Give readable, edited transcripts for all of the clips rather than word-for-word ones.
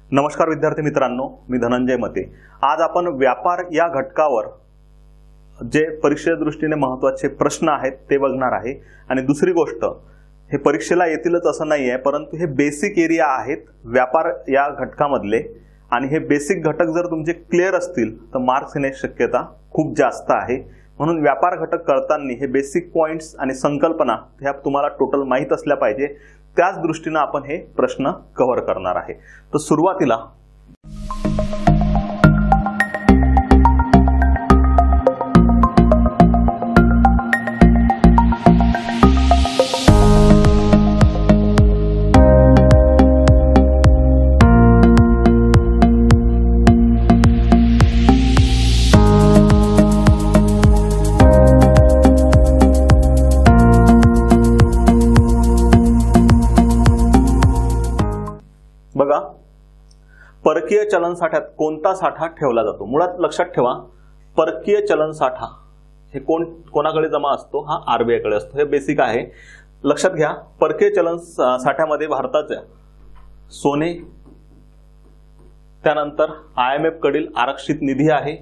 नमस्कार विद्यार्थी मित्रांनो, मी धनंजय मते। आज आपण व्यापार या घटकावर जे परीक्षेच्या दृष्टीने महत्त्वाचे प्रश्न आहेत ते बघणार आहे। आणि दुसरी गोष्ट, हे परीक्षेला येतीलच असं नाही आहे, परंतु हे बेसिक एरिया आहेत व्यापार या घटकामधले, आणि हे बेसिक घटक जर तुमचे क्लिअर असतील तर मार्क्स येण्याची शक्यता खूप जास्त आहे। म्हणून व्यापार घटक करताना हे बेसिक पॉइंट्स आणि संकल्पना ह्या तुम्हाला टोटल माहित असल्या पाहिजे। त्याच दृष्टीने आपण हे प्रश्न कव्हर करणार आहे। तर सुरुवातीला बघा, परकीय चलन साठ्यात कोणता साठा ठेवला जातो। मुळात लक्षात ठेवा, परकीय चलन साठा हे कोणाकडे जमा असतो? हा आरबीआय कडे असतो। हे बेसिक आहे, लक्षात घ्या। परकीय चलन साठ्यामध्ये भारताच्या सोने, त्यानंतर IMF कडील आरक्षित निधी आहे,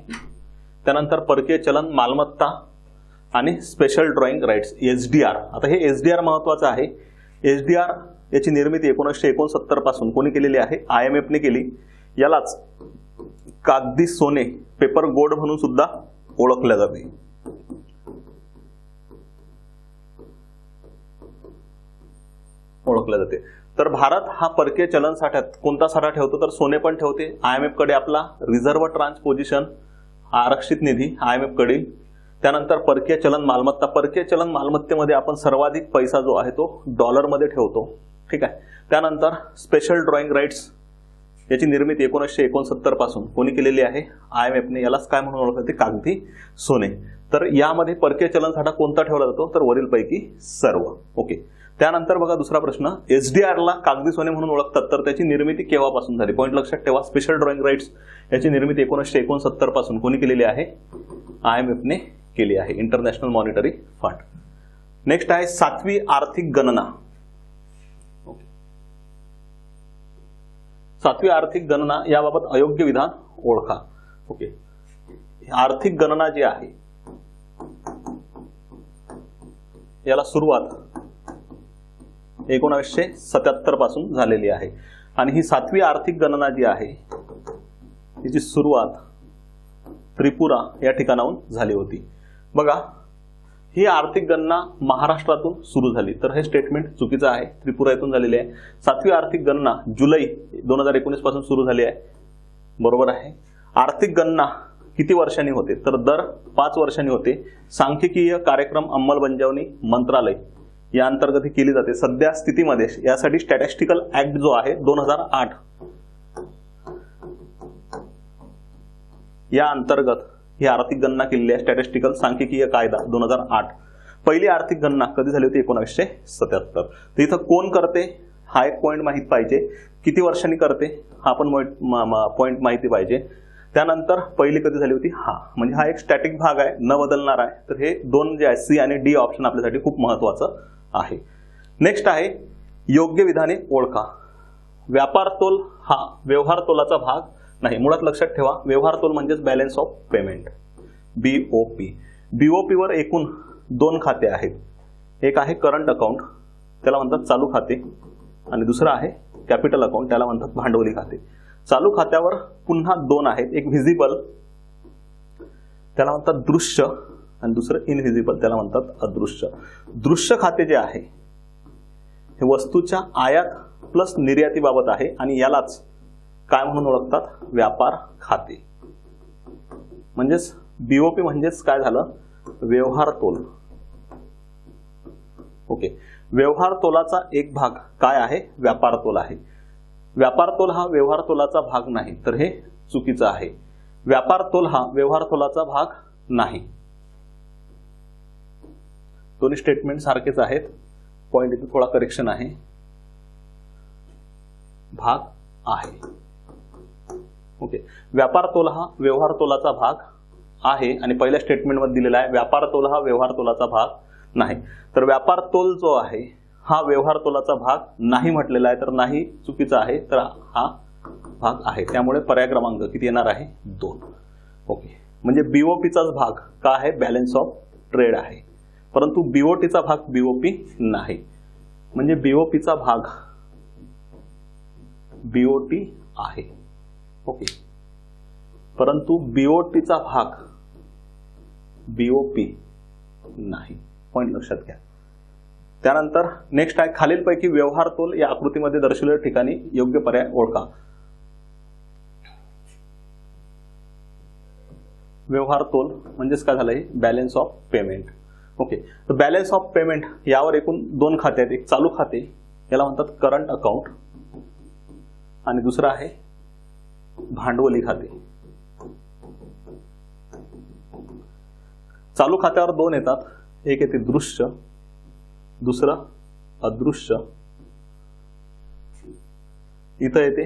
त्यानंतर परकीय चलन मालमत्ता आणि स्पेशल ड्रॉइंग राईट्स SDR। आता हे SDR महत्त्वाचं आहे। SDR याची निर्मिती 1969 पासून कोणी केलेली आहे? IMF ने केली। यालाच कागदी सोने, पेपर गोल्ड म्हणून सुद्धा ओळखले जाते। तर भारत हा परकीय चलन साठ्यात कोणता साठा ठेवतो? तर सोने पण ठेवते। IMF कडे आपला रिझर्व्ह ट्रान्स पोझिशन आरक्षित निधी IMF कडील, त्यानंतर परकीय चलन मालमत्ता। परकीय चलन मालमत्तेमध्ये आपण सर्वाधिक पैसा जो आहे तो डॉलर मध्ये ठेवतो, ठीक आहे। त्यानंतर स्पेशल ड्रॉइंग राईट्स याची निर्मिती 1969 पासून कोणी केलेली आहे? IMF ने। यालाच काय म्हणून ओळखले? कागदी सोने। तर यामध्ये परकीय चलन साठा कोणता ठेवला जातो? तर वरील पैकी सर्व। ओके। त्यानंतर बघा दुसरा प्रश्न, SDR ला कागदी सोने म्हणून ओळखतात, तर त्याची निर्मिती केव्हापासून झाली? पॉइंट लक्षात ठेवा। स्पेशल ड्रॉइंग राईट्स याची निर्मिती 1969 पासून कोणी केलेली आहे? IMF ने केली आहे, इंटरनॅशनल मॉनिटरी फंड। नेक्स्ट आहे सातवी आर्थिक गणना। सातवी आर्थिक गणना याबाबत अयोग्य विधान ओळखा। ओके। आर्थिक गणना जी आहे याला सुरुवात 1977 पासून झालेली आहे, आणि ही सातवी आर्थिक गणना जी आहे तिची सुरुवात त्रिपुरा या ठिकाणाहून झाली होती। बघा, ही आर्थिक गणना महाराष्ट्रातून सुरू झाली, तर हे स्टेटमेंट चुकीचं आहे। त्रिपुरा येथून झालेली आहे। सातवी आर्थिक गणना जुलै 2019 पासून सुरू झाली आहे, बरोबर आहे। आर्थिक गणना किती वर्षांनी होते? तर दर 5 वर्षांनी होते। सांख्यिकीय कार्यक्रम अंमलबजावणी मंत्रालय या अंतर्गत ही केली जाते। सध्या स्थितीमध्ये यासाठी स्टॅटिस्टिकल ऍक्ट जो आहे 2008 या अंतर्गत ही आर्थिक गणना केलेली आहे। स्टॅटिस्टिकल सांख्यिकीय कायदा 2008। पहिली आर्थिक गणना कधी झाली होती? 1977। तर इथं कोण करते हा एक पॉइंट माहित पाहिजे। किती वर्षांनी करते हा पण पॉइंट माहिती पाहिजे। त्यानंतर पहिली कधी झाली होती, हा म्हणजे हा एक स्टॅटिक भाग आहे, न बदलणार आहे। तर हे दोन जे आहे C आणि D ऑप्शन आपल्यासाठी खूप महत्त्वाचं आहे। नेक्स्ट आहे योग्य विधाने ओळखा। व्यापार तोल हा व्यवहार तोलाचा भाग नाही। मुळात लक्षात ठेवा, व्यवहार तोल म्हणजेच balance of payment, BOP। BOP वर एकूण 2 खाते आहेत। एक आहे करंट अकाउंट, त्याला म्हणतात चालू खाते, आणि दुसरं आहे कॅपिटल अकाउंट, त्याला म्हणतात भांडवली खाते। चालू खात्यावर पुन्हा 2 आहेत, एक व्हिजिबल त्याला म्हणतात दृश्य, आणि दुसरं इनव्हिजिबल त्याला म्हणतात अदृश्य। दृश्य खाते जे आहे हे वस्तूच्या आयात प्लस निर्यातीबाबत आहे, आणि यालाच काय म्हणून ओळखतात? व्यापार खाते। म्हणजेच BOP म्हणजेच काय झालं? व्यवहार तोल। ओके। व्यवहार तोलाचा एक भाग काय आहे? व्यापार तोल आहे। व्यापार तोल हा व्यवहार तोलाचा भाग नाही, तर हे चुकीचं आहे। व्यापार तोल हा व्यवहार तोलाचा भाग नाही। दोन्ही स्टेटमेंट सारखेच आहेत, पॉइंट इथे थोडा करेक्शन आहे, भाग आहे। ओके। व्यापार तोल हा व्यवहार तोलाचा भाग आहे, आणि पहिल्या स्टेटमेंट मध्ये दिलेला आहे व्यापार तोल हा व्यवहार तोलाचा भाग नाही। तर व्यापार तोल जो आहे हा व्यवहार तोलाचा भाग नाही म्हटलेला आहे, तर नाही चुकीचा आहे, तर हा भाग आहे, त्यामुळे पर्याय क्रमांक किती येणार आहे 2. ओके, म्हणजे बीओपीचाच भाग का आहे, बॅलन्स ऑफ ट्रेड आहे, परंतु बीओटीचा भाग बीओपी नाही, म्हणजे बीओपीचा भाग बीओटी आहे. ओके, परंतु बीओटीचा भाग बीओपी नाही, पॉइंट लक्षात घ्या. त्यानंतर नेक्स्ट आहे खालीलपैकी व्यवहार तोल या आकृतीमध्ये दर्शवलेल्या ठिकाणी योग्य पर्याय ओळखा. व्यवहार तोल म्हणजेच काय झालंय, बॅलन्स ऑफ पेमेंट. ओके, तर बॅलन्स ऑफ पेमेंट यावर एकूण 2 खाते आहेत. एक चालू खाते, याला म्हणतात करंट अकाउंट, आणि दुसरं आहे भांडवली खाते. चालू खात्यावर 2 येतात, एक येते दृश्य, दुसरं अदृश्य. इथं येते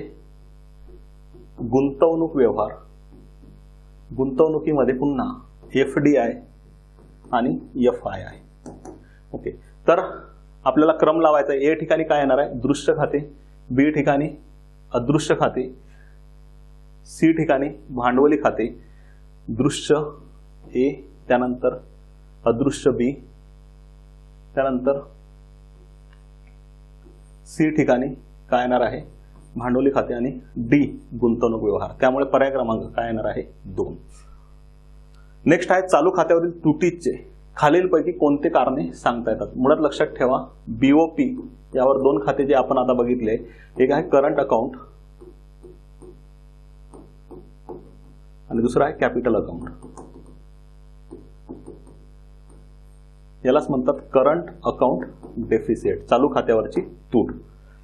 गुंतवणूक व्यवहार. गुंतवणुकीमध्ये पुन्हा FDI आणि FII. ओके, तर आपल्याला क्रम लावायचा आहे. ए ठिकाणी काय येणार आहे, दृश्य खाते, बी ठिकाणी अदृश्य खाते, सी ठिकाणी भांडवली खाते. दृश्य ए, त्यानंतर अदृश्य बी, त्यानंतर सी ठिकाणी काय येणार आहे, भांडवली खाते, आणि डी गुंतवणूक व्यवहार. त्यामुळे पर्याय क्रमांक काय येणार आहे 2. नेक्स्ट आहे चालू खात्यावरील तुटीचे खालीलपैकी कोणते कारणे सांगता येतात. मुळात लक्षात ठेवा, बीओपी यावर 2 खाते जे आपण आता बघितले, एक आहे करंट अकाउंट आणि दुसरं आहे कॅपिटल अकाउंट. यालाच म्हणतात करंट अकाउंट डेफिसिट, चालू खात्यावरची तूट.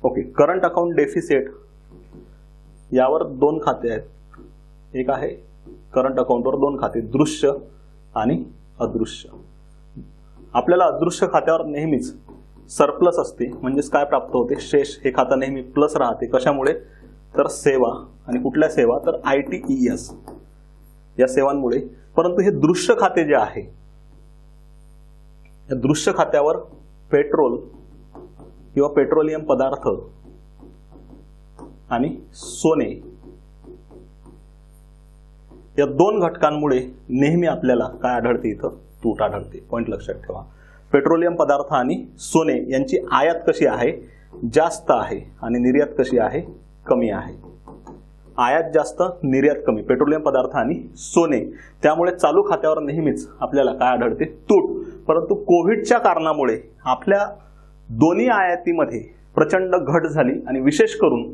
ओके, करंट अकाउंट डेफिसिट यावर 2 खाते आहेत. एक आहे करंट अकाउंटवर 2 खाते, दृश्य आणि अदृश्य. आपल्याला अदृश्य खात्यावर नेहमीच सरप्लस असते, म्हणजेच काय प्राप्त होते, शेष. हे खातं नेहमी प्लस राहते. कशामुळे, तर सेवा, आणि कुठल्या सेवा, तर ITES या सेवांमुळे. परंतु हे दृश्य खाते जे आहे, या दृश्य खात्यावर पेट्रोल किंवा पेट्रोलियम पदार्थ आणि सोने या 2 घटकांमुळे नेहमी आपल्याला काय आढळते, इथं तूट आढळते. पॉइंट लक्षात ठेवा, पेट्रोलियम पदार्थ आणि सोने यांची आयात कशी आहे, जास्त आहे, आणि निर्यात कशी आहे, कमी आहे. आयात जास्त, निर्यात कमी, पेट्रोलियम पदार्थ आणि सोने. त्यामुळे चालू खात्यावर नेहमीच आपल्याला काय आढळते, तूट. परंतु कोविडच्या कारणामुळे आपल्या दोन्ही आयातीमध्ये प्रचंड घट झाली, आणि विशेष करून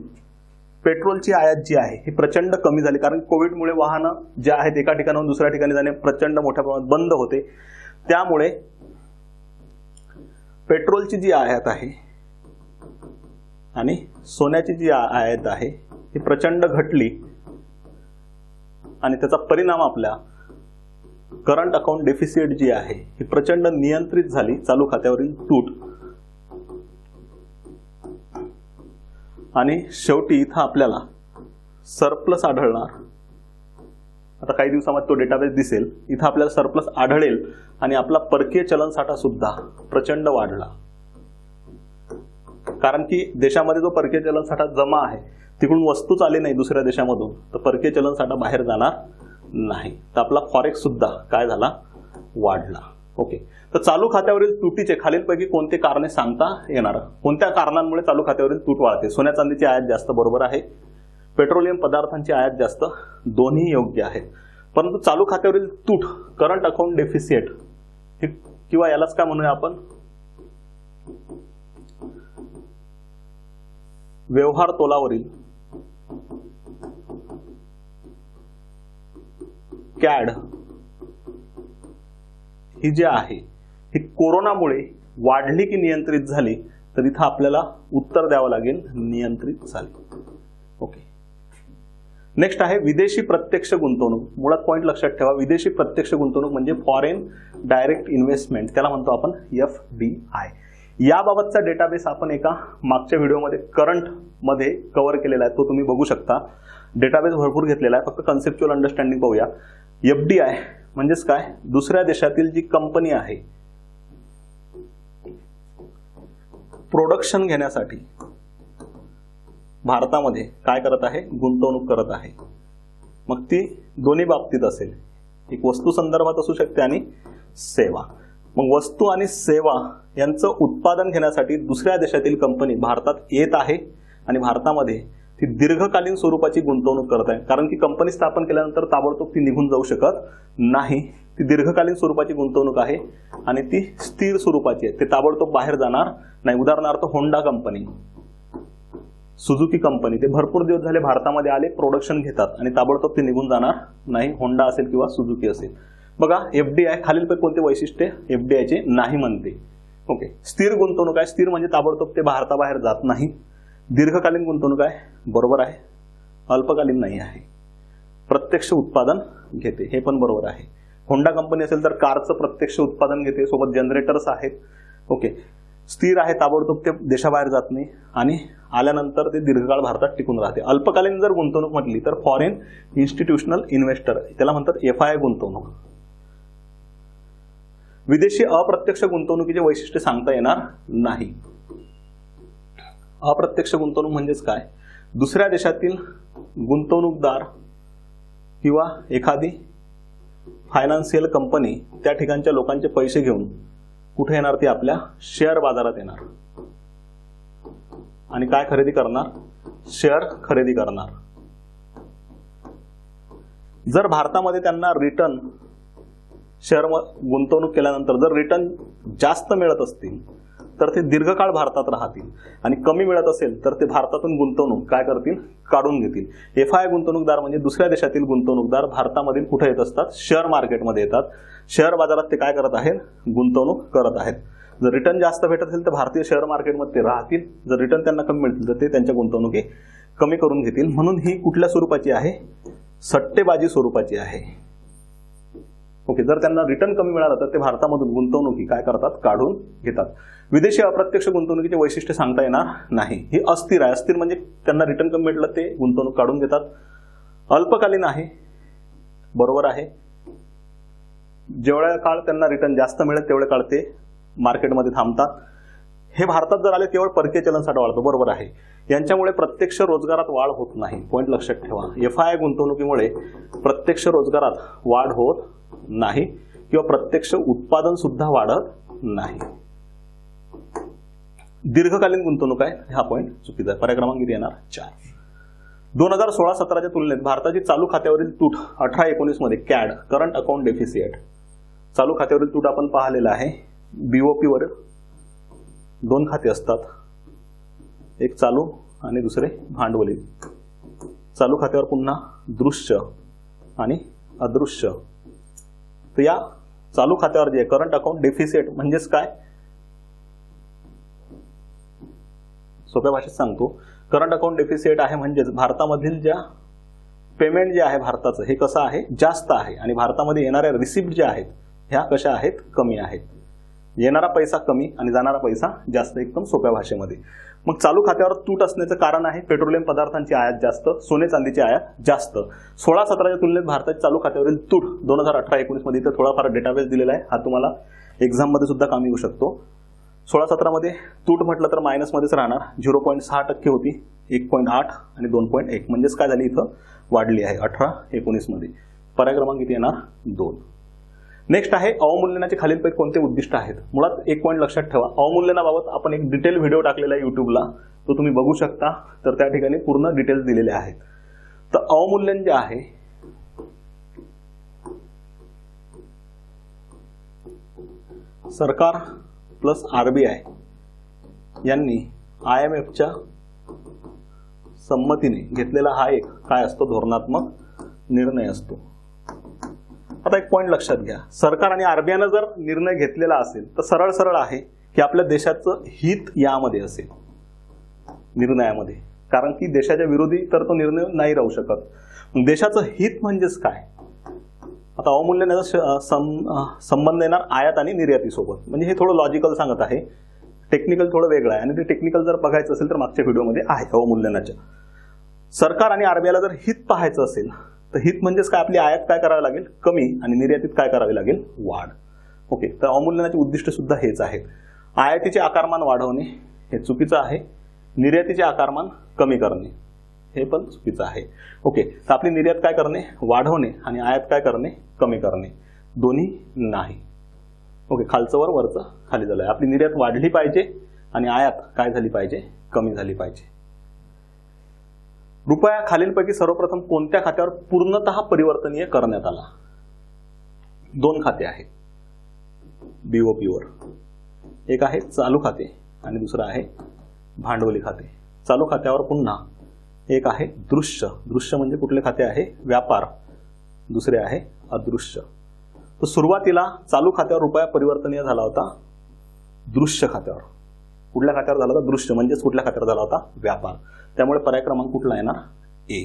पेट्रोलची आयात जी आहे ही प्रचंड कमी झाली. कारण कोविडमुळे वाहनं जे आहेत एका ठिकाणाहून दुसऱ्या ठिकाणी जाणे प्रचंड मोठ्या प्रमाणात बंद होते. त्यामुळे पेट्रोलची जी आयात आहे आणि सोन्याची जी आयात आहे ही प्रचंड घटली, आणि त्याचा परिणाम आपल्या करंट अकाउंट डेफिसिट जी आहे ही प्रचंड नियंत्रित झाली, चालू खात्यावरील तूट. आणि शेवटी इथं आपल्याला सरप्लस आढळणार. आता काही दिवसांमध्ये तो डेटाबेस दिसेल. इथं आपल्याला सरप्लस आढळेल, आणि आपला परकीय चलनसाठा सुद्धा प्रचंड वाढला. कारण की देशामध्ये जो परकीय चलनसाठा जमा आहे तिकडून वस्तूच आली नाही दुसऱ्या देशामधून, तर परकीय चलनसाठा बाहेर जाणार नाही. तर आपला फॉरेक्स सुद्धा काय झाला, वाढला. ओके, तर चालू खात्यावरील तुटीचे खालीलपैकी कोणते कारणे सांगता येणार. कोणत्या कारणांमुळे चालू खात्यावरील तूट वाढते. सोन्या चांदीची आयात जास्त, बरोबर आहे. पेट्रोलियम पदार्थांची आयात जास्त, दोन्ही योग्य आहेत. परंतु चालू खात्यावरील तूट, करंट अकाउंट डेफिसिट, किंवा यालाच काय म्हणूया आपण, व्यवहार तोलावरील कॅड ही जी आहे ही कोरोनामुळे वाढली की नियंत्रित झाली, तर इथं आपल्याला उत्तर द्यावं लागेल, नियंत्रित झाली. ओके, नेक्स्ट आहे विदेशी प्रत्यक्ष गुंतवणूक. मुळात पॉइंट लक्षात ठेवा, विदेशी प्रत्यक्ष गुंतवणूक म्हणजे फॉरेन डायरेक्ट इन्व्हेस्टमेंट, त्याला म्हणतो आपण FDI. याबाबतचा डेटाबेस आपण एका मागच्या व्हिडिओमध्ये करंट मध्ये कव्हर केलेला आहे, तो तुम्ही बघू शकता. डेटाबेस भरपूर घेतलेला आहे, फक्त कन्सेप्च्युअल अंडरस्टँडिंग पाहूया. FDI म्हणजेच काय, दुसऱ्या देशातील जी कंपनी आहे प्रोडक्शन घेण्यासाठी भारतामध्ये काय करत आहे, गुंतवणूक करत आहे. मग ती दोन्ही बाबतीत असेल, एक वस्तू संदर्भात असू शकते आणि सेवा. मग वस्तू आणि सेवा यांचं उत्पादन घेण्यासाठी दुसऱ्या देशातील कंपनी भारतात येत आहे आणि भारतामध्ये ती दीर्घकालीन स्वरूपाची गुंतवणूक करत आहे. कारण की कंपनी स्थापन केल्यानंतर ताबडतोब ती निघून जाऊ शकत नाही. ती दीर्घकालीन स्वरूपाची गुंतवणूक आहे आणि ती स्थिर स्वरूपाची आहे. ते ताबडतोब बाहेर जाणार नाही. उदाहरणार्थ होंडा कंपनी, सुझुकी कंपनी, ते भरपूर दिवस झाले भारतामध्ये आले, प्रोडक्शन घेतात आणि ताबडतोब ते निघून जाणार नाही. होंडा असेल किंवा सुझुकी असेल. बघा एफडीआय खालीलपैकी कोणते वैशिष्ट्य एफडीआयचे नाही म्हणते. ओके, स्थिर गुंतवणूक आहे. स्थिर म्हणजे ताबडतोब ते भारताबाहेर जात नाही. दीर्घकालीन गुंतवणूक आहे, बरोबर आहे. अल्पकालीन नाही आहे. प्रत्यक्ष उत्पादन घेते, हे पण बरोबर आहे. होंडा कंपनी असेल तर कारचं प्रत्यक्ष उत्पादन घेते, सोबत जनरेटर्स आहेत. ओके, स्थिर आहे, ताबडतोब ते देशाबाहेर जात नाही आणि आल्यानंतर ते दीर्घकाळ भारतात टिकून राहते. अल्पकालीन जर गुंतवणूक म्हटली तर फॉरेन इन्स्टिट्यूशनल इन्व्हेस्टर, त्याला म्हणतात एफआय गुंतवणूक. विदेशी अप्रत्यक्ष गुंतवणुकीचे वैशिष्ट्य सांगता येणार नाही. अप्रत्यक्ष गुंतवणूक म्हणजेच काय, दुसऱ्या देशातील गुंतवणूकदार किंवा एखादी फायनान्शियल कंपनी त्या ठिकाणच्या लोकांचे पैसे घेऊन कुठे येणार, ती आपल्या शेअर बाजारात येणार आणि काय खरेदी करणार, शेअर खरेदी करणार. जर भारतामध्ये त्यांना रिटर्न शेअर गुंतवणूक केल्यानंतर जर रिटर्न जास्त मिळत असतील तर ते दीर्घकाळ भारतात राहतील आणि कमी मिळत असेल तर ते भारतातून गुंतवणूक काय करतील, काढून घेतील. एफआय गुंतवणूकदार म्हणजे दुसऱ्या देशातील गुंतवणूकदार भारतामधील कुठे येत असतात, शेअर मार्केटमध्ये येतात. शेअर बाजारात ते काय करत आहेत, गुंतवणूक करत आहेत. जर रिटर्न जास्त भेटत असेल तर भारतीय शेअर मार्केटमध्ये ते राहतील. जर रिटर्न त्यांना कमी मिळतील तर ते त्यांच्या गुंतवणुकी कमी करून घेतील. म्हणून ही कुठल्या स्वरूपाची आहे, सट्टेबाजी स्वरूपाची आहे. ओके, जर त्यांना रिटर्न कमी मिळालं तर ते भारतामधून गुंतवणुकी काय करतात, काढून घेतात. विदेशी अप्रत्यक्ष गुंतवणुकीचे वैशिष्ट्य सांगता येणार नाही. ही अस्थिर आहे. अस्थिर म्हणजे त्यांना रिटर्न कमी मिळलं ते गुंतवणूक काढून घेतात. अल्पकालीन आहे, बरोबर आहे. जेवढा काळ त्यांना रिटर्न जास्त मिळेल तेवढे काळ ते मार्केटमध्ये थांबतात. हे भारतात जर आले केवळ परकीय चलनसाठा वाढतो, बरोबर आहे. यांच्यामुळे प्रत्यक्ष रोजगारात वाढ होत नाही. पॉईंट लक्षात ठेवा. एफआय गुंतवणुकीमुळे प्रत्यक्ष रोजगारात वाढ होत नाही किंवा प्रत्यक्ष उत्पादन सुद्धा वाढत नाही. दीर्घकालीन गुंतवणूक आहे, हा पॉईंट चुकीचा आहे. पर्याय क्रमांक किती येणार, 4. 2016-17च्या तुलनेत भारताची चालू खात्यावरील तूट 18-19 मध्ये कॅड करंट अकाउंट डेफिसिट, चालू खात्यावरील तूट आपण पाहिलेला आहे. बीओपी वर 2 खाते असतात, एक चालू आणि दुसरे भांडवली. चालू खात्यावर पुन्हा दृश्य आणि अदृश्य. तर या चालू खात्यावर जे करंट अकाउंट डेफिसिट म्हणजेच काय, सोप्या भाषेत सांगतो. करंट अकाउंट डेफिसिट आहे म्हणजेच भारतामधील ज्या पेमेंट जे आहे भारताचं हे कसं आहे, जास्त आहे आणि भारतामध्ये येणाऱ्या रिसिप्ट ज्या आहेत ह्या कशा आहेत, कमी आहेत. येणारा पैसा कमी आणि जाणारा पैसा जास्त, एकदम सोप्या भाषेमध्ये. मग चालू खात्यावर तूट असण्याचं कारण आहे पेट्रोलियम पदार्थांची आयात जास्त, सोने चांदीची आयात जास्त. 16-17च्या तुलनेत भारताची चालू खात्यावरील तूट 2018-19 मध्ये इथं थोडाफार डेटाबेस दिलेला आहे. हा तुम्हाला एक्झाम मध्ये सुद्धा कामी येऊ शकतो. 16-17 मध्ये तूट म्हटलं तर मायनसमध्येच राहणार. 0.6% होती, 1.8 आणि 2.1 म्हणजेच काय झाली, इथं वाढली आहे 18-19 मध्ये. पर्याय क्रमांक किती येणार, 2. नेक्स्ट आहे अवमूल्यनाचे खालीलपैकी कोणते उद्दिष्ट आहेत. मुळात एक पॉईंट लक्षात ठेवा, अवमूल्यनाबाबत आपण एक डिटेल व्हिडिओ टाकलेला आहे युट्यूबला, तो तुम्ही बघू शकता. तर त्या ठिकाणी पूर्ण डिटेल्स दिलेले आहेत. तर अवमूल्यन जे आहे सरकार प्लस आरबीआय यांनी IMFच्या संमतीने घेतलेला हा एक काय असतो, धोरणात्मक निर्णय असतो. आता एक पॉईंट लक्षात घ्या, सरकार आणि आरबीआयनं जर निर्णय घेतलेला असेल तर सरळ सरळ आहे की आपल्या देशाचं हित यामध्ये असेल निर्णयामध्ये, कारण की देशाच्या विरोधी तर तो निर्णय नाही राहू शकत. देशाचं हित म्हणजेच काय, आता अवमूल्यनाचा संबंध येणार आयात आणि निर्यातीसोबत. म्हणजे हे थोडं लॉजिकल सांगत आहे, टेक्निकल थोडं वेगळं आहे आणि ते टेक्निकल जर बघायचं असेल तर मागच्या व्हिडिओमध्ये आहे अवमूल्यनाच्या. सरकार आणि आरबीआयला जर हित पाहायचं असेल तर हित म्हणजेच काय, आपली आयात काय करावी लागेल, कमी, आणि निर्यातीत काय करावी लागेल, वाढ. ओके, तर अवमूल्यनाचे उद्दिष्ट सुद्धा हेच आहे. आयातीचे आकारमान वाढवणे हे चुकीचं आहे. निर्यातीचे आकारमान कमी करणे, हे पण चुकीचं आहे. ओके, तर आपली निर्यात काय करणे, वाढवणे, आणि आयात काय करणे, कमी करणे, दोन्ही नाही. ओके, खालचं वर वरचं खाली झालंय. आपली निर्यात वाढली पाहिजे आणि आयात काय झाली पाहिजे, कमी झाली पाहिजे. रुपया खालीलपैकी सर्वप्रथम कोणत्या खात्यावर पूर्णतः परिवर्तनीय करण्यात आला? 2 खाते आहेत BOP वर. एक आहे चालू खाते आणि दुसरं आहे भांडवली खाते. चालू खात्यावर पुन्हा एक आहे दृश्य. दृश्य म्हणजे कुठले खाते आहे, व्यापार. दुसरे आहे अदृश्य. तर सुरुवातीला चालू खात्यावर रुपया परिवर्तनीय झाला होता दृश्य खात्यावर. कुठल्या खात्यावर झाला होता, दृश्य म्हणजेच कुठल्या खात्यावर झाला होता, व्यापार. त्यामुळे पर्याय क्रमांक कुठला येणार, ए.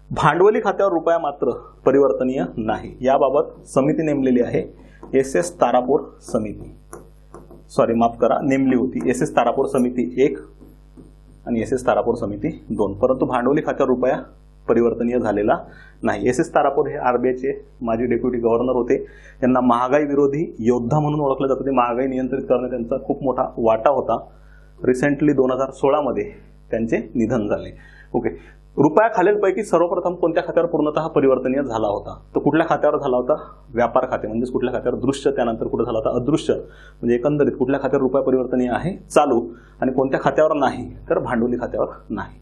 भांडवली खात्यावर रुपया मात्र परिवर्तनीय नाही. याबाबत समिती नेमलेली आहे SS तारापूर समिती. सॉरी, माफ करा, नेमली होती SS तारापूर समिती 1 आणि SS तारापूर समिती 2. परंतु भांडवली खात्यावर रुपया परिवर्तनीय झालेला नाही. SS तारापूर हे RBIचे माजी डेप्युटी गव्हर्नर होते. यांना महागाई विरोधी योद्धा म्हणून ओळखलं जातं. ते महागाई नियंत्रित करण्यात त्यांचा खूप मोठा वाटा होता. रिसेंटली 2016 मध्ये त्यांचे निधन झाले. ओके, रुपया खालीलपैकी सर्वप्रथम कोणत्या खात्यावर पूर्णतः परिवर्तनीय झाला होता? तर कुठल्या खात्यावर झाला होता, व्यापार खाते. म्हणजेच कुठल्या खात्यावर, दृश्य. त्यानंतर कुठे झाला होता, अदृश्य. म्हणजे एकंदरीत कुठल्या खात्यावर रुपया परिवर्तनीय आहे, चालू. आणि कोणत्या खात्यावर नाही, तर भांडवली खात्यावर नाही.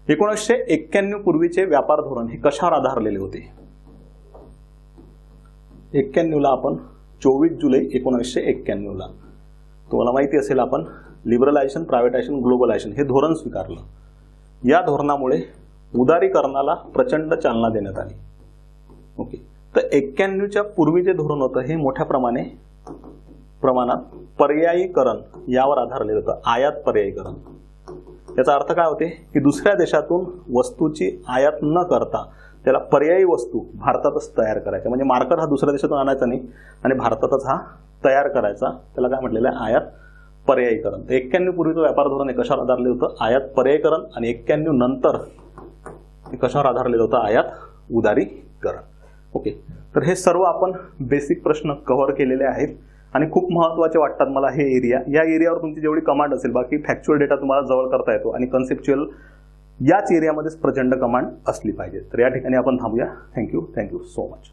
1991 पूर्वीचे व्यापार धोरण हे कशावर आधारलेले होते? 91 ला आपण 24 जुलै 1991 ला, तुम्हाला माहिती असेल, आपण लिबरलायझेशन, प्रायव्हेटायझेशन, ग्लोबलायझेशन हे धोरण स्वीकारलं. या धोरणामुळे उदारीकरणाला प्रचंड चालना देण्यात आली. ओके, तर 91च्या पूर्वी जे धोरण होतं हे मोठ्या प्रमाणात पर्यायीकरण यावर आधारलेलं होतं. आयात पर्यायीकरण. याचा अर्थ काय होते की दुसऱ्या देशातून वस्तूची आयात न करता त्याला पर्यायी वस्तू भारतातच तयार करायच्या. म्हणजे मार्कर हा दुसऱ्या देशातून आणायचा नाही आणि भारतातच हा तयार करायचा. त्याला काय म्हटलेलं आहे, आयात पर्यायीकरण. 91 पूर्वीचं व्यापार धोरण हे कशावर आधारलेलं होतं, आयात पर्यायीकरण. आणि 91 नंतर हे कशावर आधारलेलं होतं, आयात उदारीकरण. ओके, तर हे सर्व आपण बेसिक प्रश्न कव्हर केलेले आहेत आणि खूप महत्त्वाचे वाटतात मला हे एरिया. या एरियावर तुमची जेवढी कमांड असेल, बाकी फॅक्च्युअल डेटा तुम्हाला जवळ करता येतो आणि कन्सेप्च्युअल याच एरियामध्येच प्रचंड कमांड असली पाहिजे. तर या ठिकाणी आपण थांबूया. Thank you so much.